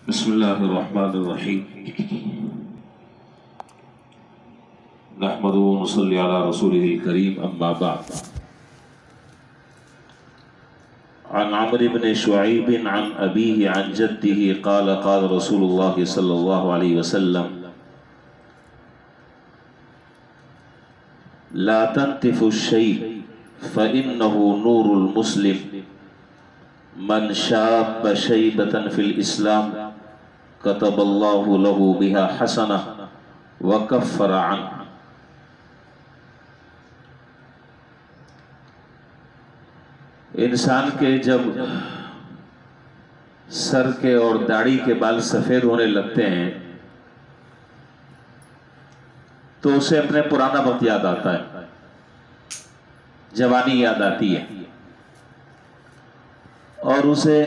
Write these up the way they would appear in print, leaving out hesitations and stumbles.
بسم اللہ الرحمن الرحیم نحمد و نصلی علی رسولہ الکریم اما بعد عن عمرو بن شعیب عن ابیہ عن جدہ قال قال رسول اللہ صلی اللہ علیہ وسلم لا تنتف الشیء فإنه نور المسلم من شاب شیبة فی الاسلام كتب الله له بها حسنة وكفر عنه۔ انسان کے جب سر کے اور داڑھی کے بال سفید ہونے لگتے ہیں تو اسے اپنے پرانا وقت یاد آتا ہے، جوانی یاد آتی ہے اور اسے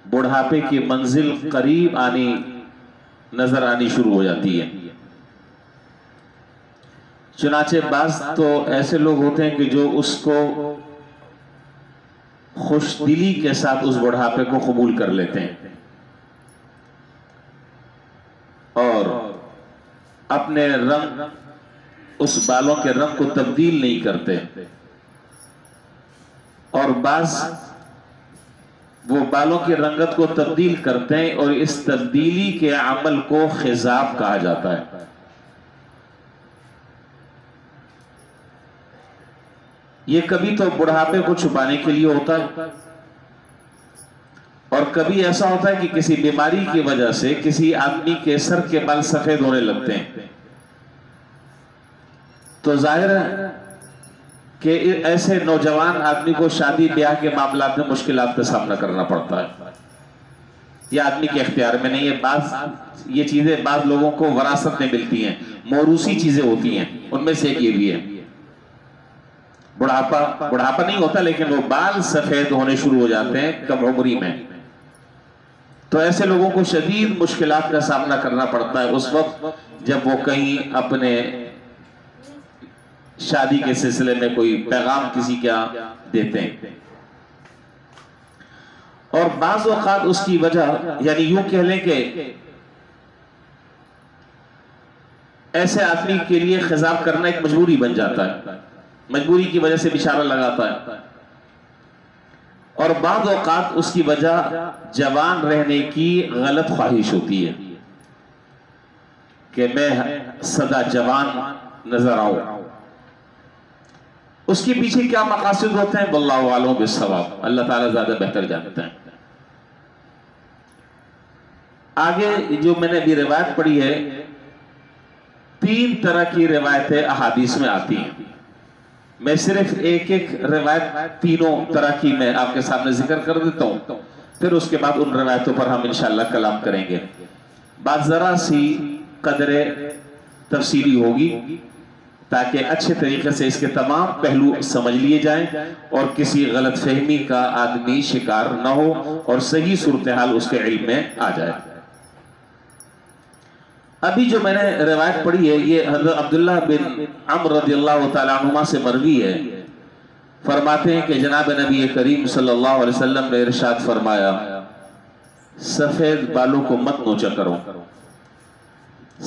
بڑھاپے کی منزل قریب نظر آنی شروع ہو جاتی ہے۔ چنانچہ بعض تو ایسے لوگ ہوتے ہیں کہ جو اس کو خوش دلی کے ساتھ اس بڑھاپے کو قبول کر لیتے ہیں اور اپنے رنگ اس بالوں کے رنگ کو تبدیل نہیں کرتے، اور بعض وہ بالوں کی رنگت کو تبدیل کرتے ہیں اور اس تبدیلی کے عمل کو خضاب کہا جاتا ہے۔ یہ کبھی تو بڑھاپے کو چھپانے کے لیے ہوتا ہے اور کبھی ایسا ہوتا ہے کہ کسی بیماری کی وجہ سے کسی آدمی کے سر کے بال سفید ہونے لگتے ہیں، تو ظاہر ہے کہ ایسے نوجوان آدمی کو شادی بیاہ کے معاملات میں مشکلات کا سامنا کرنا پڑتا ہے۔ یہ آدمی کے اختیار میں نہیں ہے۔ یہ چیزیں بعض لوگوں کو وراثت میں ملتی ہیں، موروثی چیزیں ہوتی ہیں، ان میں سے ایک یہ بھی ہے۔ بڑھاپا نہیں ہوتا لیکن وہ بال سفید ہونے شروع ہو جاتے ہیں کم عمری میں، تو ایسے لوگوں کو شدید مشکلات کا سامنا کرنا پڑتا ہے اس وقت جب وہ کہیں اپنے شادی کے سلسلے میں کوئی پیغام کسی کا دیتے ہیں، اور بعض اوقات اس کی وجہ یعنی یوں کہہ لیں کہ ایسے آدمی کے لیے خضاب کرنا ایک مجبوری بن جاتا ہے، مجبوری کی وجہ سے بچارہ لگاتا ہے، اور بعض اوقات اس کی وجہ جوان رہنے کی غلط خواہش ہوتی ہے کہ میں سدا جوان نظر آؤں۔ اس کے پیچھے کیا مقاصد ہوتے ہیں واللہ اعلم بالصواب، اللہ تعالیٰ زیادہ بہتر جانتے ہیں۔ آگے جو میں نے ابھی روایت پڑھی ہے، 3 طرح کی روایتیں احادیث میں آتی ہیں، میں صرف ایک روایت تینوں طرح کی میں آپ کے سامنے ذکر کر دیتا ہوں، پھر اس کے بعد ان روایتوں پر ہم انشاءاللہ کلام کریں گے۔ بات ذرا سی قدر تفصیلی ہوگی تاکہ اچھے طریقے سے اس کے تمام پہلو سمجھ لیے جائیں اور کسی غلط فہمی کا آدمی شکار نہ ہو اور صحیح صورتحال اس کے علم میں آ جائے۔ ابھی جو میں نے روایت پڑھی ہے یہ حضرت عبداللہ بن عمرو رضی اللہ تعالیٰ عنہما سے مروی ہے، فرماتے ہیں کہ جناب نبی کریم صلی اللہ علیہ وسلم نے ارشاد فرمایا، سفید بالوں کو مت نوچا کرو،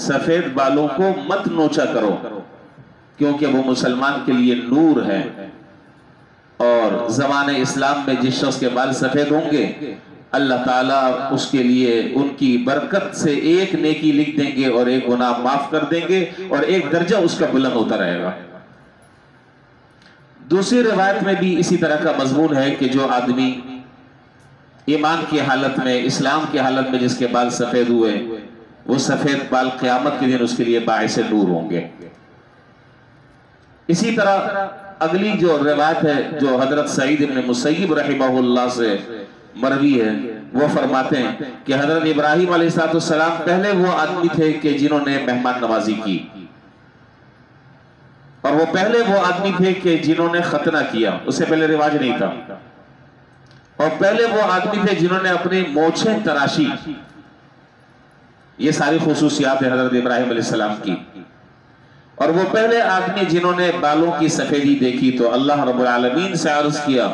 سفید بالوں کو مت نوچا کرو، کیونکہ وہ مسلمان کے لیے نور ہے، اور زمان اسلام میں جس شخص کے بال سفید ہوں گے اللہ تعالیٰ اس کے لیے ان کی برکت سے ایک نیکی لکھ دیں گے اور ایک گناہ معاف کر دیں گے اور ایک درجہ اس کا بلند ہوتا رہے گا۔ دوسری روایت میں بھی اسی طرح کا مضمون ہے کہ جو آدمی ایمان کی حالت میں، اسلام کی حالت میں جس کے بال سفید ہوئے، وہ سفید بال قیامت کے دن اس کے لیے باعث نور ہوں گے۔ اسی طرح اگلی جو روایت ہے جو حضرت سعید بن مسیب رحمہ اللہ سے مروی ہے، وہ فرماتے ہیں کہ حضرت ابراہیم علیہ السلام پہلے وہ آدمی تھے کہ جنہوں نے مہمان نوازی کی، اور وہ پہلے وہ آدمی تھے کہ جنہوں نے ختنہ کیا، اس سے پہلے رواج نہیں تھا، اور پہلے وہ آدمی تھے جنہوں نے اپنی مونچھیں تراشی۔ یہ ساری خصوصیات ہیں حضرت ابراہیم علیہ السلام کی، اور وہ پہلے آدمی جنہوں نے بالوں کی سفیدی دیکھی تو اللہ رب العالمین سے عرض کیا،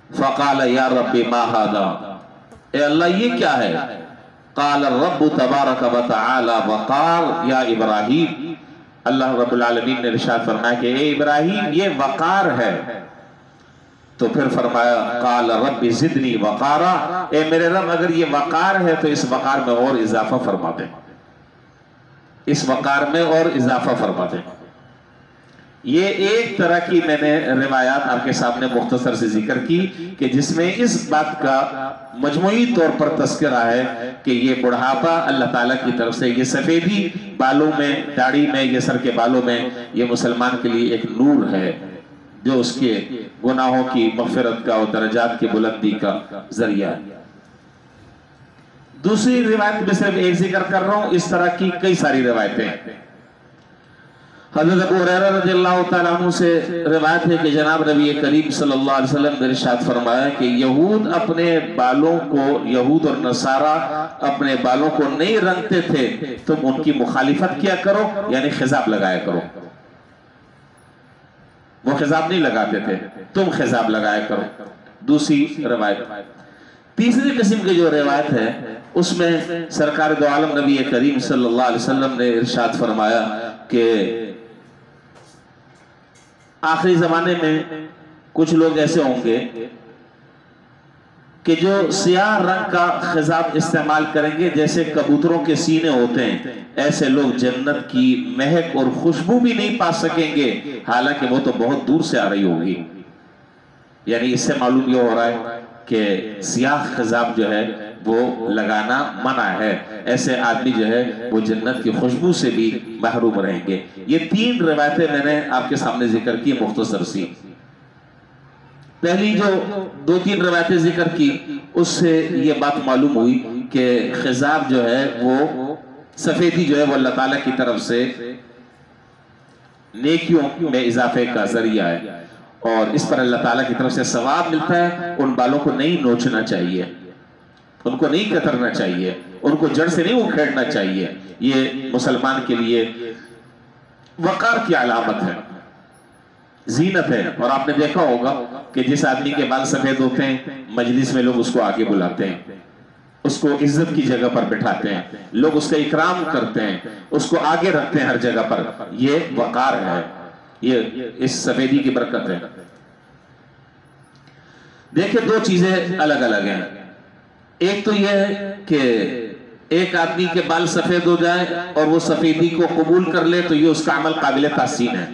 فقال یا رب ما هذا، اے اللہ یہ کیا ہے؟ قال الرب تبارک و تعالی وقار یا ابراہیم، اللہ رب العالمین نے ارشاد فرمایا کہ اے ابراہیم یہ وقار ہے۔ تو پھر فرمایا قال رب زدنی وقارا، اے میرے رب اگر یہ وقار ہے تو اس وقار میں اور اضافہ فرما دیں، اس وقار میں اور اضافہ فرما دیں۔ یہ ایک طرح کی میں نے روایات آپ کے سامنے مختصر سے ذکر کی کہ جس میں اس بات کا مجموعی طور پر تذکرہ ہے کہ یہ بڑھاپا اللہ تعالیٰ کی طرف سے، یہ سفیدی بالوں میں، داڑھی میں، یہ سر کے بالوں میں، یہ مسلمان کے لیے ایک نور ہے جو اس کے گناہوں کی مغفرت کا اور درجات کی بلندی کا ذریعہ ہے۔ دوسری روایت میں صرف ایک ذکر کر رہا ہوں، اس طرح کی کئی ساری روایتیں ہیں۔ حضرت ابو ہریرہ رضی اللہ تعالیٰ عنہ سے روایت ہے کہ جناب نبی کریم صلی اللہ علیہ وسلم نے ارشاد فرمایا کہ یہود اپنے بالوں کو، یہود اور نصارہ اپنے بالوں کو نہیں رنگتے تھے، تم ان کی مخالفت کیا کرو، یعنی خضاب لگایا کرو۔ وہ خضاب نہیں لگاتے تھے، تم خضاب لگایا کرو۔ دوسری روایت۔ تیسری قسم کی جو روایت ہے اس میں سرکار دو عالم نبی کریم صلی اللہ علیہ وسلم نے ارشاد فرمایا کہ آخری زمانے میں کچھ لوگ ایسے ہوں گے کہ جو سیاہ رنگ کا خضاب استعمال کریں گے جیسے کبوتروں کے سینے ہوتے ہیں، ایسے لوگ جنت کی مہک اور خوشبو بھی نہیں پا سکیں گے، حالانکہ وہ تو بہت دور سے آ رہی ہوگی۔ یعنی اس سے معلوم یہ ہو رہا ہے کہ سیاہ خضاب جو ہے وہ لگانا منع ہے، ایسے آدمی جو ہے وہ جنت کی خوشبو سے بھی محروم رہیں گے۔ یہ تین روایتیں میں نے آپ کے سامنے ذکر کی مختصر سی۔ پہلی جو دو تین روایتیں ذکر کی اس سے یہ بات معلوم ہوئی کہ خضاب جو ہے وہ سفیدی جو ہے وہ اللہ تعالیٰ کی طرف سے نیکیوں میں اضافے کا ذریعہ ہے، اور اس پر اللہ تعالیٰ کی طرف سے ثواب ملتا ہے۔ ان بالوں کو نہیں نوچنا چاہیے، ان کو نہیں کترنا چاہیے، ان کو جڑ سے نہیں اکھیڑنا چاہیے۔ یہ مسلمان کے لیے وقار کی علامت ہے، زینت ہے۔ اور آپ نے دیکھا ہوگا کہ جس آدمی کے بال سفید ہوتے ہیں مجلس میں لوگ اس کو آگے بلاتے ہیں، اس کو عزت کی جگہ پر بٹھاتے ہیں، لوگ اس کا اکرام کرتے ہیں، اس کو آگے رکھتے ہیں ہر جگہ پر۔ یہ وقار ہے، یہ اس سفیدی کی برکت ہے۔ دیکھیں دو چیزیں الگ الگ ہیں۔ ایک تو یہ ہے کہ ایک آدمی کے بال سفید ہو جائیں اور وہ سفیدی کو قبول کر لے تو یہ اس کا عمل قابل تحسین ہے،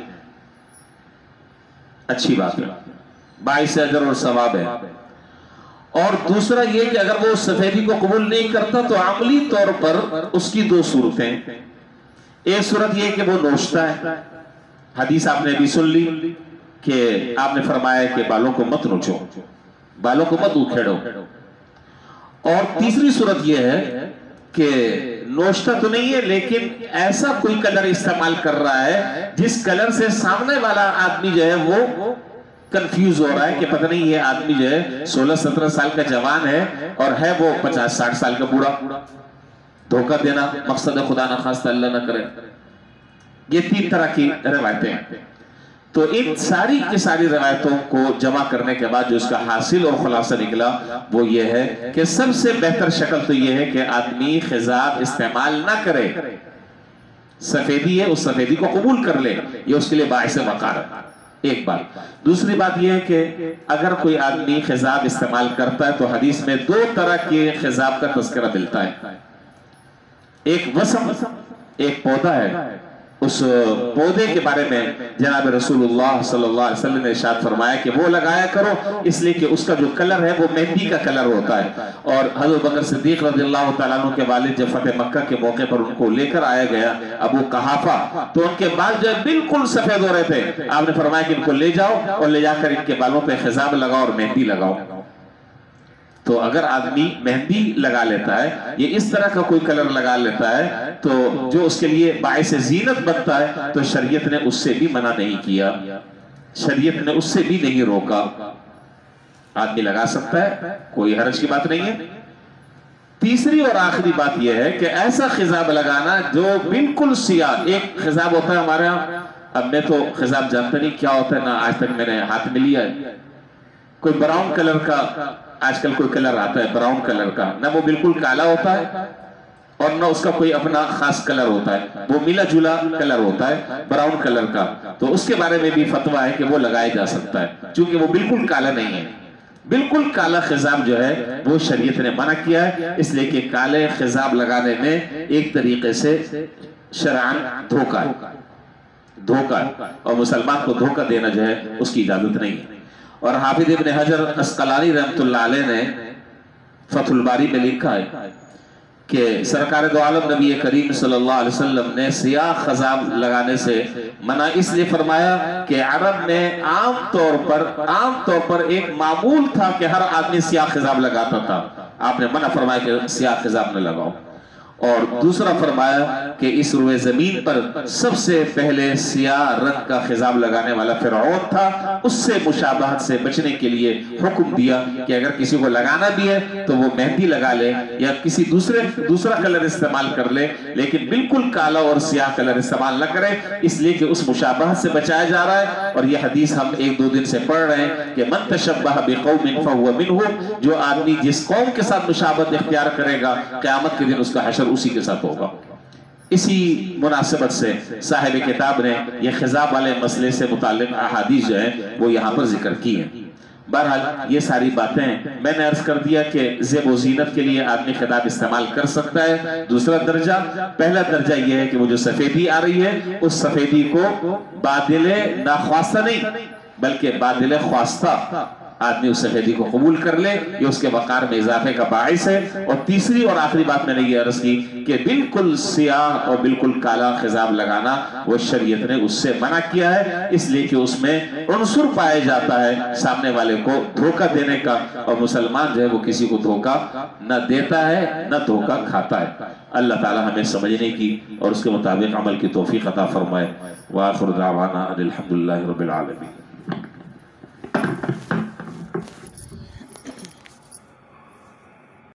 اچھی بات ہے، باعث اجر اور ثواب ہے۔ اور دوسرا یہ کہ اگر وہ سفیدی کو قبول نہیں کرتا تو عملی طور پر اس کی دو صورتیں۔ ایک صورت یہ کہ وہ نوچتا ہے، حدیث آپ نے بھی سن لی کہ آپ نے فرمایا کہ بالوں کو مت نوچو، بالوں کو مت اکھیڑو۔ اور تیسری صورت یہ ہے کہ نوچتا تو نہیں ہے لیکن ایسا کوئی کلر استعمال کر رہا ہے جس کلر سے سامنے والا آدمی جو ہے وہ کنفیوز ہو رہا ہے کہ پتہ نہیں یہ آدمی جو ہے 16-17 سال کا جوان ہے اور ہے وہ 50-60 سال کا بوڑھا۔ دھوکہ دینا مقصد خدا نہ خواستہ اللہ نہ کرے۔ یہ تین طرح کی روایتیں ہیں۔ تو ان ساری کی ساری روایتوں کو جمع کرنے کے بعد جو اس کا حاصل اور خلاصہ نکلا وہ یہ ہے کہ سب سے بہتر شکل تو یہ ہے کہ آدمی خضاب استعمال نہ کرے، سفیدی ہے اس سفیدی کو قبول کر لے، یہ اس کے لیے باعث وقار ہے، ایک بات۔ دوسری بات یہ ہے کہ اگر کوئی آدمی خضاب استعمال کرتا ہے تو حدیث میں دو طرح کے خضاب کا تذکرہ ملتا ہے، ایک وسم، ایک پودا ہے، اس پودے کے بارے میں جناب رسول اللہ صلی اللہ علیہ وسلم نے ارشاد فرمایا کہ وہ لگایا کرو، اس لیے کہ اس کا جو کلر ہے وہ مہندی کا کلر ہوتا ہے۔ اور حضرت بکر صدیق رضی اللہ تعالیٰ عنہ کے والد جب فتح مکہ کے موقع پر ان کو لے کر آیا گیا ابو قحافہ، تو ان کے بال جو ہے بالکل سفید ہو رہے تھے، آپ نے فرمایا کہ ان کو لے جاؤ اور لے جا کر ان کے بالوں پہ خضاب لگاؤ اور مہندی لگاؤ۔ تو اگر آدمی مہندی لگا لیتا ہے، یہ اس طرح کا کوئی کلر لگا لیتا ہے تو جو اس کے لیے باعث زینت بنتا ہے تو شریعت نے اس سے بھی منع نہیں کیا، شریعت نے اس سے بھی نہیں روکا، آدمی لگا سکتا ہے، کوئی حرج کی بات نہیں ہے۔ تیسری اور آخری بات یہ ہے کہ ایسا خضاب لگانا جو بالکل سیاہ، ایک خضاب ہوتا ہے ہمارے ہاں، اب میں تو خضاب جانتا نہیں کیا ہوتا ہے، نہ آج تک میں نے ہاتھ میں لیا ہے، کوئی براؤن کلر کا آج کل کوئی کلر آتا ہے براؤن کلر کا، نہ وہ بالکل کالا ہوتا ہے اور نہ اس کا کوئی اپنا خاص کلر ہوتا ہے، وہ ملا جلا کلر ہوتا ہے براؤن کلر کا، تو اس کے بارے میں بھی فتویٰ ہے کہ وہ لگایا جا سکتا ہے، چونکہ وہ بالکل کالا نہیں ہے۔ بالکل کالا خضاب جو ہے وہ شریعت نے منع کیا ہے، اس لیے کہ کالے خضاب لگانے میں ایک طریقے سے شرعاً دھوکہ ہے، اور مسلمان کو دھوکہ دینا جو ہے اس کی اجازت نہیں ہے۔ اور حافظ ابن حجر عسقلانی رحمۃ اللہ علیہ نے فتح الباری میں لکھا ہے کہ سرکار دو عالم نبی کریم صلی اللہ علیہ وسلم نے سیاہ خضاب لگانے سے منع اس لیے فرمایا کہ عرب میں عام طور پر ایک معمول تھا کہ ہر آدمی سیاہ خضاب لگاتا تھا، آپ نے منع فرمایا کہ سیاہ خضاب نہ لگاؤ۔ اور دوسرا فرمایا کہ اس روئے زمین پر سب سے پہلے سیاہ رنگ کا خضاب لگانے والا فرعون تھا، اس سے مشابہت سے بچنے کے لیے حکم دیا کہ اگر کسی کو لگانا بھی ہے تو وہ مہندی لگا لے یا کسی دوسرا کلر استعمال کر لے، لیکن بالکل کالا اور سیاہ کلر استعمال نہ کرے، اس لیے کہ اس مشابہت سے بچایا جا رہا ہے۔ اور یہ حدیث ہم 1-2 دن سے پڑھ رہے ہیں کہ من تشبہ بقوم فہو منہم، جو آدمی جس قوم کے ساتھ مشابہت اختیار کرے گا قیامت کے دن اس کا حشر اسی کے ساتھ ہوگا۔ اسی مناسبت سے صاحب کتاب نے یہ خضاب والے مسئلے سے متعلق احادیث جو ہیں وہ یہاں پر ذکر کی ہیں۔ بہرحال یہ ساری باتیں میں نے عرض کر دیا کہ زیب و زینت کے لیے آدمی خضاب استعمال کر سکتا ہے۔ دوسرا درجہ، پہلا درجہ یہ ہے کہ وہ جو سفیدی آ رہی ہے اس سفیدی کو بادل ناخواستہ نہیں بلکہ بادل خواستہ آدمی اس سفیدی کو قبول کر لے، یہ اس کے وقار میں اضافے کا باعث ہے۔ اور تیسری اور آخری بات میں نے یہ عرض کی کہ بالکل سیاہ اور بالکل کالا خضاب لگانا وہ شریعت نے اس سے منع کیا ہے، اس لیے کہ اس میں عنصر پایا جاتا ہے سامنے والے کو دھوکہ دینے کا، اور مسلمان جو ہے وہ کسی کو دھوکہ نہ دیتا ہے نہ دھوکہ کھاتا ہے۔ اللہ تعالی ہمیں سمجھنے کی اور اس کے مطابق عمل کی توفیق عطا فرمائے۔ وآخر دعوانا ان الحمدللہ رب العالمین۔